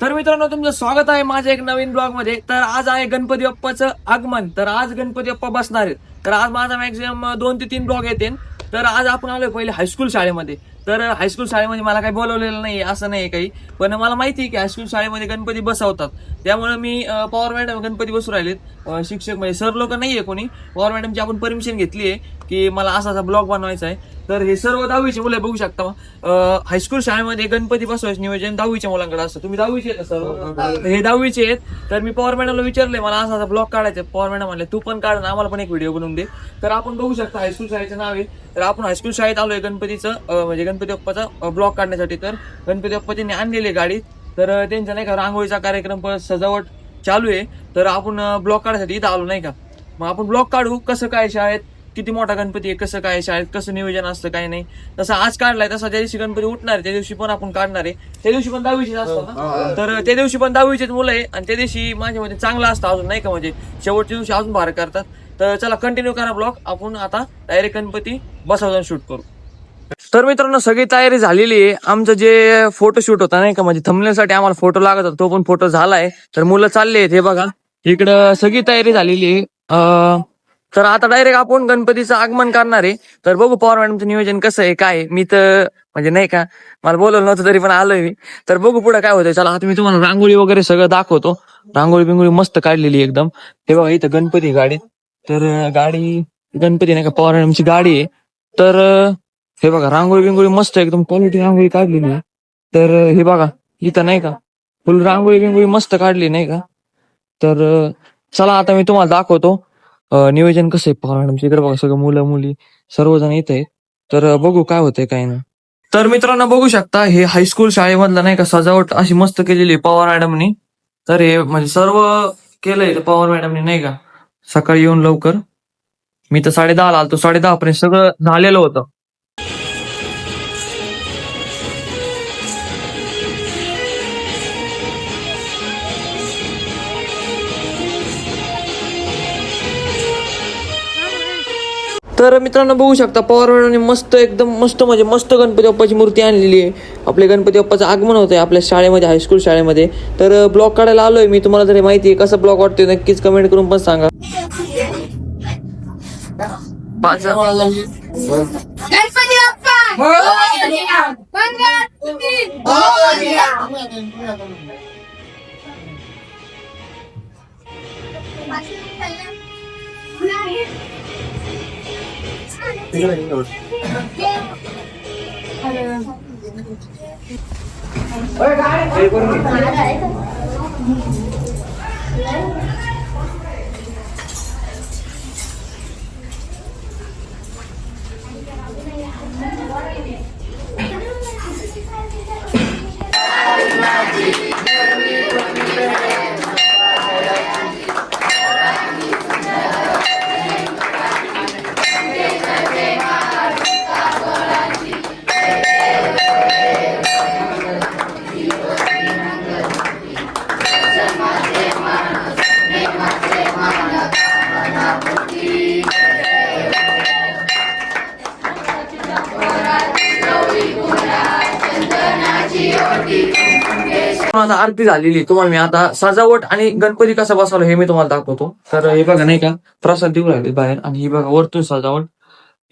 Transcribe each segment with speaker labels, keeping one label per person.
Speaker 1: तर मित्रांनो, तुमचं स्वागत आहे माझ्या एक नवीन ब्लॉग मध्ये. तर आज आहे गणपती बाप्पाचं आगमन. तर आज गणपती बाप्पा बसणार आहेत. तर आज माझा मॅक्झिमम 2 ते 3 ब्लॉग येतील. तर आज आपण आलोय पहिले हायस्कूल शाळेमध्ये. तर हायस्कूल शाळेमध्ये मला काही बोलवलेलं नाही, असं नाही काही, पण मला माहिती आहे की हायस्कूल शाळेमध्ये गणपती बसवतात. त्यामुळे मी पवार मॅडम गणपती बसू राहिलेत. शिक्षक म्हणजे सर लोक नाहीये कोणी. पवार मॅडमची आपण परमिशन घेतली आहे की मला असा असा ब्लॉग बनवायचा आहे. तर हे सर्व 10वीचे मुलं बघू शकता. हायस्कूल शाळेमध्ये गणपती बसवायचं नियोजन 10वीच्या मुलांकडे असतं. तुम्ही 10वीचे आहेत सर? हे 10वीचे आहेत. तर मी पवार मॅडमला विचारले मला असा असा ब्लॉग काढायचा. पवार मॅडम म्हणले तू पण काढ, आम्हाला पण एक व्हिडिओ बनवून दे. तर आपण बघू शकता हायस्कूल शाळेचं नाव आहे. तर आपण हायस्कूल शाळेत आलोय गणपतीचं म्हणजे गणपती बाप्पाचा ब्लॉग काढण्यासाठी. तर गणपती बाप्पा त्यांनी आणलेले गाडीत. तर त्यांचा नाही का रांगोळीचा कार्यक्रम परत सजावट चालू आहे. तर आपण ब्लॉग काढण्यासाठी इथं आलो नाही का. मग आपण ब्लॉग काढू कसं काय शाळेत, किती मोठा गणपती आहे, कसं काय शाळेत, कसं नियोजन असतं काय नाही. तसं आज काढलाय तसा ज्या दिवशी गणपती उठणार आहे त्या दिवशी पण आपण काढणार आहे. त्या दिवशी पण 10वीचे असतात ना. तर त्या दिवशी पण 10वीचेच मुलं आहे आणि त्या दिवशी माझ्या मध्ये चांगलं असतं अजून नाही का, म्हणजे शेवटच्या दिवशी अजून भार करतात. तर चला कंटिन्यू करा ब्लॉग. आपण आता डायरेक्ट गणपती बसवताना शूट करू. तर मित्रांनो, सगळी तयारी झालेली आहे. आमचं जे फोटोशूट होता नाही का, म्हणजे थंबनेलसाठी आम्हाला फोटो लागत होता, तो पण फोटो झालाय. तर मुलं चालले आहेत, हे बघा इकडं सगळी तयारी झालेली आहे. तर आता डायरेक्ट आपण गणपतीचं आगमन करणार आहे. तर बघू पवार मॅडमचं नियोजन कसं आहे काय. मी तर म्हणजे नाही का, मला बोलवलं नव्हतं तरी पण आलोय मी. तर बघू पुढे काय होतंय. चला आता मी तुम्हाला रांगोळी वगैरे सगळं दाखवतो. रांगोळी बिंगोळी मस्त काढलेली एकदम. हे बघा इथं गणपती गाडी. तर गाडी गणपती नाही का पवार मॅडमची गाडी आहे. तर हे बघा रांगोळी बिंगोळी मस्त एकदम क्वालिटी रांगोळी काढलेली आहे. तर हे बघा इथं नाही का फुल रांगोळी बिंगोळी मस्त काढली नाही का. तर चला आता मी तुम्हाला दाखवतो नियोजन कसं आहे पवार मॅडमच्या. इकडे बघा सगळं मुलं मुली सर्वजण येत आहेत. तर बघू काय होतंय काय नाही. तर मित्रांनो बघू शकता हे हायस्कूल शाळेमधलं नाही का सजावट अशी मस्त केलेली आहे पवार मॅडमनी. तर हे म्हणजे सर्व केलंय पवार मॅडमनी नाही का. सकाळी येऊन लवकर, मी तर 10:30 आलतो, 10:30 पर्यंत सगळं झालेलं होतं. तर मित्रांनो बघू शकता पवार मॅडमने मस्त एकदम मस्त म्हणजे मस्त गणपती बाप्पाची मूर्ती आणलेली आहे. आपल्या गणपती बाप्पाचं आगमन होतंय आपल्या शाळेमध्ये, हायस्कूल शाळेमध्ये. तर ब्लॉग काढायला आलोय मी. तुम्हाला जर माहिती आहे कसं ब्लॉग वाटतोय नक्कीच कमेंट करून पण सांगा.
Speaker 2: गणपती बाप्पा
Speaker 1: आता आरती झालेली. तुम्हाला मी आता सजावट आणि गणपती कसा बसवला हे मी तुम्हाला दाखवतो. तर हे बघा नाही का प्रसाद देऊ राहिले बाहेर. आणि ही बघा वरतून सजावट.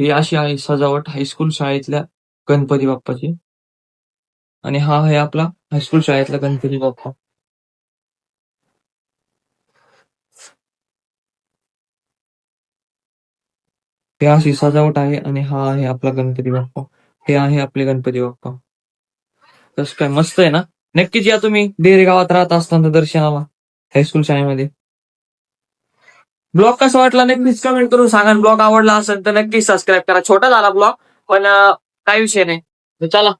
Speaker 1: ही अशी आहे सजावट हायस्कूल शाळेतल्या गणपती बाप्पाची. आणि हा आहे आपला हायस्कूल शाळेतला गणपती बाप्पा. हे अशी सजावट आहे. आणि हा आहे आपला गणपती बाप्पा. हे आहे आपले गणपती बाप्पा. कसं काय मस्त आहे ना. नक्कीच या तुम्ही डेरे गावात राहत असताना दर्शनाला हायस्कूल शाळेमध्ये. ब्लॉग कसा वाटला नक्कीच कमेंट करून सांगा. ब्लॉग आवडला असेल तर नक्कीच सबस्क्राईब करा. छोटा झाला ब्लॉग पण काही विषय नाही. तर चला